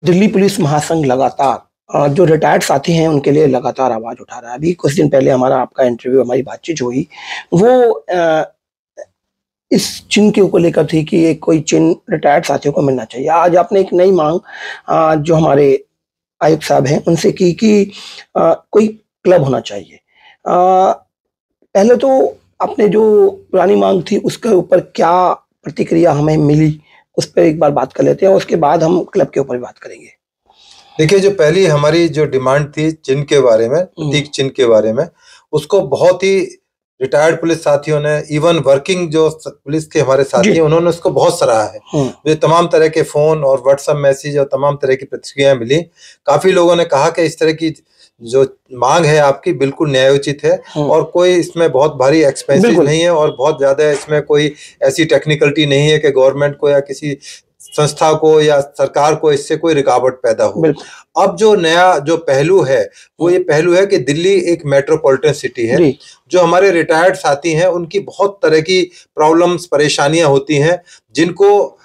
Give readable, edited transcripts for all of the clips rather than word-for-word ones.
Delhi police महासंघ लगातार जो रिटायर्ड साथी हैं उनके लिए लगातार आवाज़ उठा रहा है। अभी कुछ दिन पहले हमारा आपका इंटरव्यू हमारी बातचीत जो हुई वो इस चिन्ह के ऊपर लेकर थी कि एक कोई चिन्ह रिटायर्ड साथियों को मिलना चाहिए। आज आपने एक नई माँग जो हमारे आयुक्त साहब हैं उनसे की कि कोई क्लब होना चाहिए। पहले तो आपने जो पुरानी माँग थी उसके ऊपर क्या प्रतिक्रिया हमें मिली, उस पे एक बार बात कर लेते हैं और उसके बाद हम क्लब के ऊपर भी बात करेंगे। देखिए, जो पहली हमारी जो डिमांड थी चिन्ह के बारे में, प्रतीक चिन्ह के बारे में, उसको बहुत ही रिटायर्ड पुलिस साथियों ने, इवन वर्किंग जो पुलिस के हमारे साथी हैं, उन्होंने उसको बहुत सराहा है। मुझे तमाम तरह के फोन और व्हाट्सएप मैसेज और तमाम तरह की प्रतिक्रियाएं मिली। काफी लोगों ने कहा कि इस तरह की जो मांग है आपकी बिल्कुल न्यायोचित है और कोई इसमें बहुत भारी एक्सपेंसिव नहीं है और बहुत ज्यादा इसमें कोई ऐसी टेक्निकलिटी नहीं है कि गवर्नमेंट को या किसी संस्था को या सरकार को इससे कोई रुकावट पैदा हो। अब जो नया जो पहलू है वो ये पहलू है कि दिल्ली एक मेट्रोपॉलिटन सिटी है। जो हमारे रिटायर्ड साथी हैं उनकी बहुत तरह की प्रॉब्लम्स, परेशानियां होती हैं जिनको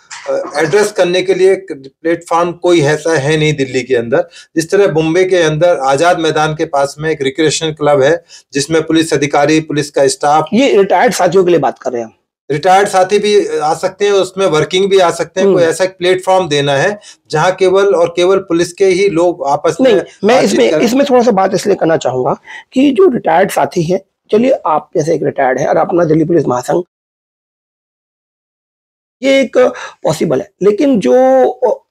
एड्रेस करने के लिए प्लेटफॉर्म कोई ऐसा है नहीं दिल्ली के अंदर। जिस तरह मुंबई के अंदर आजाद मैदान के पास में एक रिक्रिएशन क्लब है जिसमें पुलिस अधिकारी, पुलिस का स्टाफ, ये रिटायर्ड साथियों के लिए बात कर रहे हैं। रिटायर्ड साथी भी आ सकते हैं, उसमें वर्किंग भी आ सकते हैं। कोई ऐसा प्लेटफॉर्म देना है जहां केवल और केवल पुलिस के ही लोग आपस में मैं इसमें थोड़ा सा बात इसलिए करना चाहूंगा कि जो रिटायर्ड साथी हैं, चलिए आप जैसे एक रिटायर्ड है और अपना दिल्ली पुलिस महासंघ, ये एक पॉसिबल है, लेकिन जो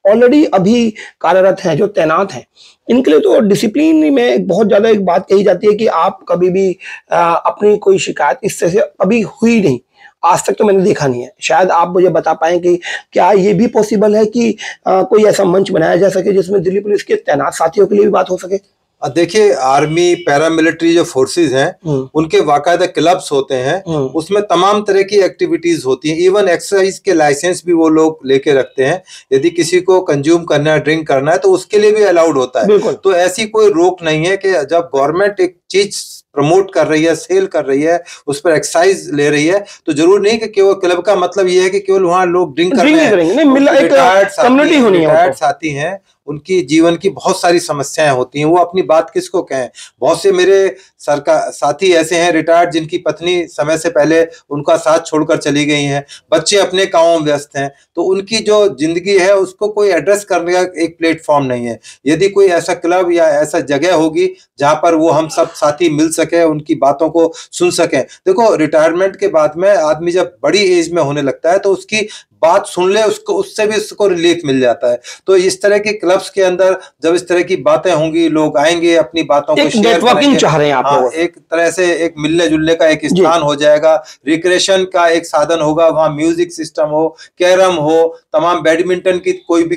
ऑलरेडी अभी कार्यरत हैं, जो तैनात हैं, इनके लिए तो डिसिप्लिन में बहुत ज्यादा एक बात कही जाती है कि आप कभी भी अपनी कोई शिकायत इस तरह से कभी हुई नहीं, आज तक तो मैंने देखा नहीं है। शायद आप मुझे बता पाएं कि क्या ये भी पॉसिबल है कि कोई ऐसा मंच बनाया जा सके जिसमें दिल्ली पुलिस के तैनात साथियों के लिए भी बात हो सके। देखिए, आर्मी, पैरामिलिट्री जो फोर्सेस हैं उनके बाकायदा क्लब्स होते हैं, उसमें तमाम तरह की एक्टिविटीज होती हैं। इवन एक्सरसाइज के लाइसेंस भी वो लोग लेके रखते हैं। यदि किसी को कंज्यूम करना है, ड्रिंक करना है, तो उसके लिए भी अलाउड होता है। तो ऐसी कोई रोक नहीं है कि जब गवर्नमेंट एक चीज प्रमोट कर रही है, सेल कर रही है, उस पर एक्साइज ले रही है, तो जरूर नहीं कि केवल क्लब का मतलब ये है कि केवल वहां लोग ड्रिंक कर रहे हैं। रिटायर्ड साथी हैं, उनकी जीवन की बहुत सारी समस्याएं होती हैं, वो अपनी बात किसको कहें। बहुत से मेरे साथी ऐसे हैं रिटायर्ड जिनकी पत्नी समय से पहले उनका साथ छोड़कर चली गई हैं, बच्चे अपने कामों में व्यस्त हैं, तो उनकी जो जिंदगी है उसको कोई एड्रेस करने का एक प्लेटफॉर्म नहीं है। यदि कोई ऐसा क्लब या ऐसा जगह होगी जहां पर वो हम सब साथी मिल सके, उनकी बातों को सुन सकें। देखो, रिटायरमेंट के बाद में आदमी जब बड़ी एज में होने लगता है तो उसकी बात सुन ले, उसको उससे भी उसको रिलीफ मिल जाता है। तो इस तरह के क्लब्स के अंदर जब इस तरह की बातें होंगी, लोग आएंगे, अपनी बातों को शेयर करेंगे, चाह रहे हैं आप लोग। एक तरह से एक मिलने जुलने का एक स्थान हो जाएगा, रिक्रिएशन का एक साधन होगा। वहां म्यूजिक सिस्टम हो, कैरम हो, तमाम बैडमिंटन की कोई भी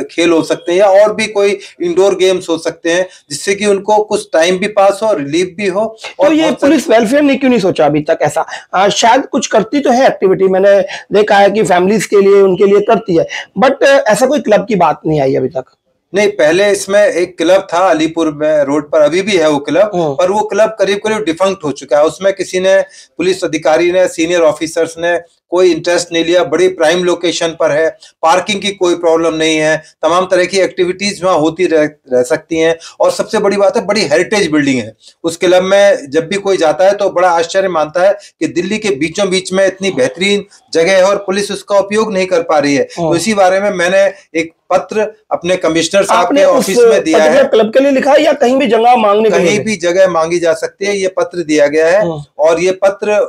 खेल हो सकते हैं या और भी कोई इंडोर गेम्स हो सकते हैं, जिससे कि उनको कुछ टाइम भी पास हो, रिलीफ भी हो। और तो ये पुलिस वेलफेयर ने क्यों नहीं सोचा अभी तक ऐसा? शायद कुछ करती तो है एक्टिविटी, मैंने देखा है कि फैमिलीज के लिए, उनके लिए करती है, बट ऐसा कोई क्लब की बात नहीं आई अभी तक। नहीं, पहले इसमें एक क्लब था अलीपुर में रोड पर, अभी भी है वो क्लब, पर वो क्लब करीब करीब डिफंक्ट हो चुका है। उसमें किसी ने, पुलिस अधिकारी ने, सीनियर ऑफिसर्स ने कोई इंटरेस्ट नहीं लिया। बड़ी प्राइम लोकेशन पर है, पार्किंग की कोई प्रॉब्लम नहीं है, तमाम तरह की एक्टिविटीज वहां होती रह सकती हैं। और सबसे बड़ी बात है, बड़ी हेरिटेज बिल्डिंग है उस क्लब में। जब भी कोई जाता है तो बड़ा आश्चर्य मानता है कि दिल्ली के बीचों बीच में इतनी बेहतरीन जगह है और पुलिस उसका उपयोग नहीं कर पा रही है। तो इसी बारे में मैंने एक पत्र अपने कमिश्नर साहब के ऑफिस में दिया है। क्लब के लिए लिखा है या कहीं भी जगह मांगने, कहीं भी जगह मांगी जा सकती है, ये पत्र दिया गया है। और ये पत्र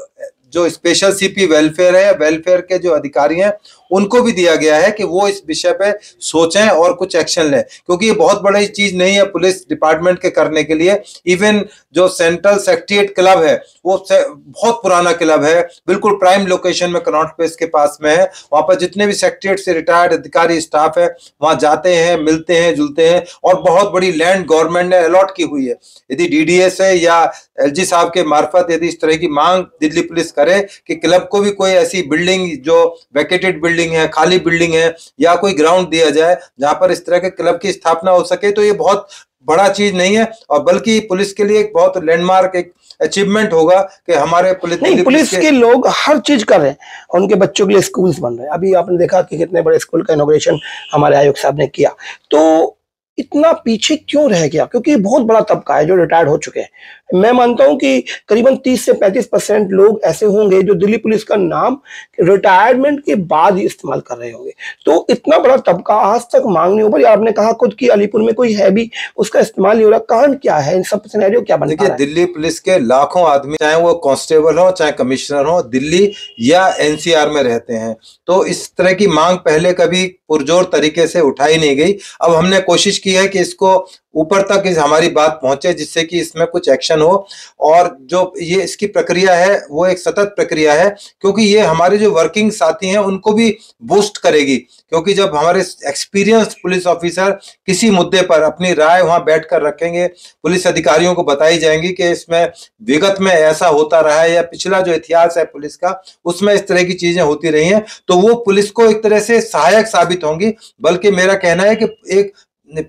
जो स्पेशल सीपी वेलफेयर है, वेलफेयर के जो अधिकारी हैं, उनको भी दिया गया है कि वो इस विषय पे सोचें और कुछ एक्शन लें, क्योंकि ये बहुत बड़ी चीज नहीं है पुलिस डिपार्टमेंट के करने के लिए। इवन जो सेंट्रल सेक्रेटेरिएट क्लब है वो बहुत पुराना क्लब है, बिल्कुल प्राइम लोकेशन में कनॉट प्लेस के पास में है। वहां पर जितने भी सेक्रेटेरिएट से रिटायर्ड अधिकारी स्टाफ है वहां जाते हैं, मिलते हैं, जुलते हैं। और बहुत बड़ी लैंड गवर्नमेंट ने अलॉट की हुई है। यदि डीडीएस है या एलजी साहब के मार्फत यदि इस तरह की मांग दिल्ली पुलिस करे कि क्लब को भी कोई ऐसी बिल्डिंग जो वैकेटेड बिल्डिंग बिल्डिंग है, खाली बिल्डिंग है, या कोई ग्राउंड दिया जाए जहां पर इस तरह के क्लब की स्थापना हो सके, तो ये बहुत बड़ा चीज नहीं है, और बल्कि पुलिस के लिए एक बहुत लैंडमार्क, एक अचीवमेंट होगा कि हमारे पुलिस के लोग हर चीज कर रहे हैं, उनके बच्चों के लिए स्कूल्स बन रहे हैं। अभी आपने देखा कि कितने बड़े स्कूल का इनॉग्रेशन हमारे आयोग साहब ने किया। तो इतना पीछे क्यों रह गया? क्योंकि बहुत बड़ा तबका है जो रिटायर्ड हो चुके हैं। मैं मानता हूं कि करीबन 30 से 35% लोग ऐसे होंगे जो दिल्ली पुलिस का नाम रिटायरमेंट के बाद ही इस्तेमाल कर रहे होंगे। तो इतना बड़ा तबका आज तक मांग नहीं हो पाई। आपने कहा खुद कि अलीपुर में कोई है भी, उसका इस्तेमाल नहीं हो रहा। कारण क्या है? इन सब सिनेरियो क्या बन रहा है? दिल्ली पुलिस के लाखों आदमी, चाहे वो कांस्टेबल हो चाहे कमिश्नर हो, दिल्ली या एनसीआर में रहते हैं। तो इस तरह की मांग पहले कभी पुरजोर तरीके से उठाई नहीं गई। अब हमने कोशिश की है कि इसको ऊपर तक हमारी बात पहुंचे, जिससे कि इसमें कुछ एक्शन हो। और जो ये इसकी प्रक्रिया है वो एक सतत प्रक्रिया है, क्योंकि ये हमारे जो वर्किंग साथी हैं उनको भी बूस्ट करेगी। क्योंकि जब हमारे एक्सपीरियंस्ड पुलिस ऑफिसर किसी मुद्दे पर अपनी राय वहां बैठकर रखेंगे, पुलिस अधिकारियों को बताई जाएंगी कि इसमें विगत में ऐसा होता रहा है, या पिछला जो इतिहास है पुलिस का उसमें इस तरह की चीजें होती रही हैं, तो वो पुलिस को एक तरह से सहायक साबित होंगी। बल्कि मेरा कहना है कि एक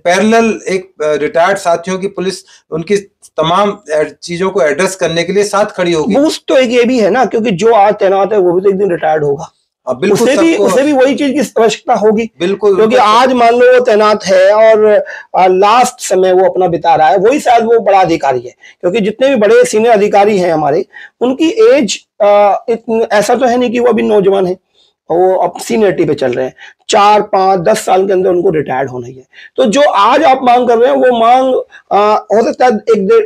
पैरेलल, एक रिटायर्ड साथियों की पुलिस उनकी तमाम चीजों को एड्रेस करने के लिए साथ खड़ी होगी। बूस्ट तो एक ये भी है ना, क्योंकि जो आज तैनात है वो भी तो एक दिन रिटायर्ड होगा। बिल्कुल, उसे भी वही चीज की आवश्यकता होगी। बिल्कुल, क्योंकि आज मान लो वो तैनात है और लास्ट समय वो अपना बिता रहा है, वही शायद वो बड़ा अधिकारी है। क्योंकि जितने भी बड़े सीनियर अधिकारी हैं हमारे, उनकी एज ऐसा तो है नहीं कि वो अभी नौजवान है, वो अब सीनियरिटी पे चल रहे हैं। 4, 5, 10 साल के अंदर उनको रिटायर्ड होना ही है। तो जो आज आप मांग कर रहे हैं वो मांग हो सकता है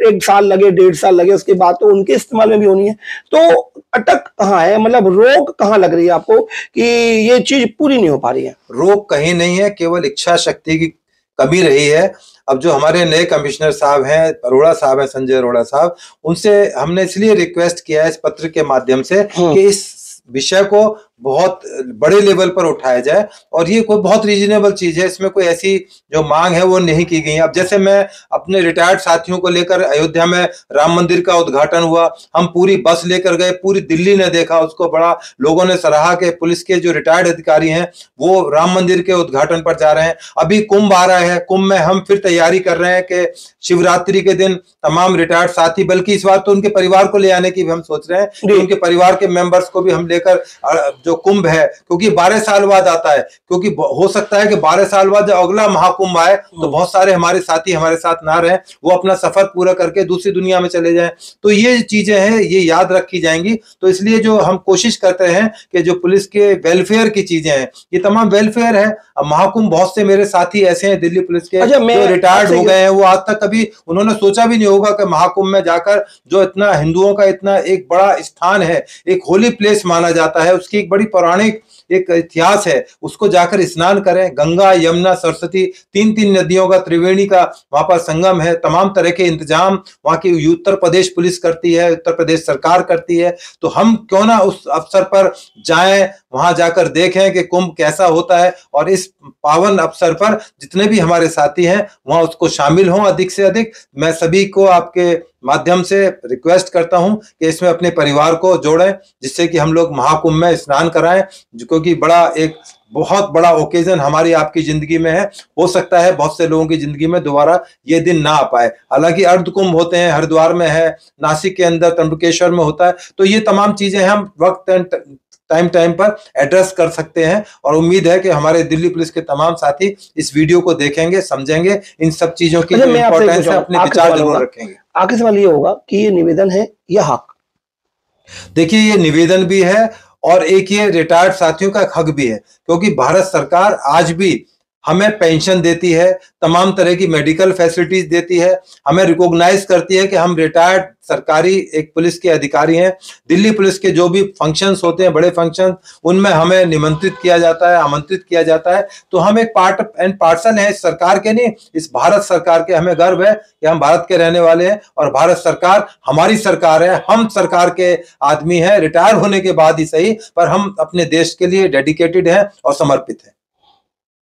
1 साल लगे, 1.5 साल लगे, उसके बाद तो उनके इस्तेमाल में भी होनी है। तो अटक कहाँ है? मतलब रोक कहाँ लग रही है आपको कि ये चीज पूरी नहीं हो पा रही है? रोक कहीं नहीं है, केवल इच्छा शक्ति की कमी रही है। अब जो हमारे नए कमिश्नर साहब हैं, अरोड़ा साहब हैं, संजय अरोड़ा साहब, उनसे हमने इसलिए रिक्वेस्ट किया है इस पत्र के माध्यम से कि इस विषय को बहुत बड़े लेवल पर उठाया जाए। और ये कोई बहुत रीजनेबल चीज है, इसमें कोई ऐसी जो मांग है वो नहीं की गई। अब जैसे मैं अपने रिटायर्ड साथियों को लेकर अयोध्या में राम मंदिर का उद्घाटन हुआ, हम पूरी बस लेकर गए, पूरी दिल्ली ने देखा उसको, बड़ा लोगों ने सराहा कि पुलिस के जो रिटायर्ड अधिकारी हैं वो राम मंदिर के उद्घाटन पर जा रहे हैं। अभी कुंभ आ रहा है, कुंभ में हम फिर तैयारी कर रहे हैं कि शिवरात्रि के दिन तमाम रिटायर्ड साथी, बल्कि इस बार तो उनके परिवार को ले आने की भी हम सोच रहे हैं कि उनके परिवार के मेंबर्स को भी हम लेकर, जो कुंभ है, क्योंकि 12 साल बाद आता है, क्योंकि हो सकता है कि 12 साल बाद जब अगला महाकुंभ आए तो बहुत सारे हमारे साथी हमारे साथ ना रहे, वो अपना सफर पूरा करके दूसरी दुनिया में चले जाएं। तो ये चीजें हैं, ये याद रखी जाएंगी। तो इसलिए जो हम कोशिश करते हैं कि जो पुलिस के वेलफेयर की चीजें हैं, ये तमाम वेलफेयर है। अब महाकुंभ, बहुत से मेरे साथी ऐसे हैं दिल्ली पुलिस के जो रिटायर्ड हो गए हैं, वो आज तक कभी उन्होंने सोचा भी नहीं होगा कि महाकुंभ में जाकर, जो इतना हिंदुओं का इतना एक बड़ा स्थान है, एक होली प्लेस माना जाता है, उसकी एक बड़ी पौराणिक एक इतिहास है, उसको जाकर स्नान करें। गंगा, यमुना, सरस्वती, 3 नदियों का, त्रिवेणी का वहां पर संगम है। तमाम तरह के इंतजाम वहां की उत्तर प्रदेश पुलिस करती है, उत्तर प्रदेश सरकार करती है। तो हम क्यों ना उस अवसर पर जाएं, वहां जाकर देखें कि कुंभ कैसा होता है, और इस पावन अवसर पर जितने भी हमारे साथी हैं वहां उसको शामिल हों अधिक से अधिक। मैं सभी को आपके माध्यम से रिक्वेस्ट करता हूं कि इसमें अपने परिवार को जोड़ें, जिससे कि हम लोग महाकुंभ में स्नान कराएं, क्योंकि बड़ा एक बहुत बड़ा ओकेजन हमारी आपकी जिंदगी में है। हो सकता है बहुत से लोगों की जिंदगी में दोबारा ये दिन ना आ पाए। हालांकि अर्ध कुंभ होते हैं, हरिद्वार में है, नासिक के अंदर त्र्यंबकेश्वर में होता है। तो ये तमाम चीजें हम वक्त टाइम पर एड्रेस कर सकते हैं, और उम्मीद है कि हमारे दिल्ली पुलिस के तमाम साथी इस वीडियो को देखेंगे, समझेंगे, इन सब चीजों की इंपॉर्टेंस है, अपने विचार जरूर रखेंगे। आखिरी सवाल ये होगा कि ये निवेदन है या हक? देखिए, ये निवेदन भी है और एक ये रिटायर्ड साथियों का हक भी है, क्योंकि भारत सरकार आज भी हमें पेंशन देती है, तमाम तरह की मेडिकल फैसिलिटीज देती है, हमें रिकॉग्नाइज करती है कि हम रिटायर्ड सरकारी एक पुलिस के अधिकारी हैं। दिल्ली पुलिस के जो भी फंक्शंस होते हैं, बड़े फंक्शन, उनमें हमें निमंत्रित किया जाता है, आमंत्रित किया जाता है। तो हम एक पार्ट एंड पार्सल हैं इस सरकार के, नहीं, इस भारत सरकार के। हमें गर्व है कि हम भारत के रहने वाले हैं, और भारत सरकार हमारी सरकार है, हम सरकार के आदमी हैं, रिटायर होने के बाद ही सही, पर हम अपने देश के लिए डेडिकेटेड हैं और समर्पित हैं।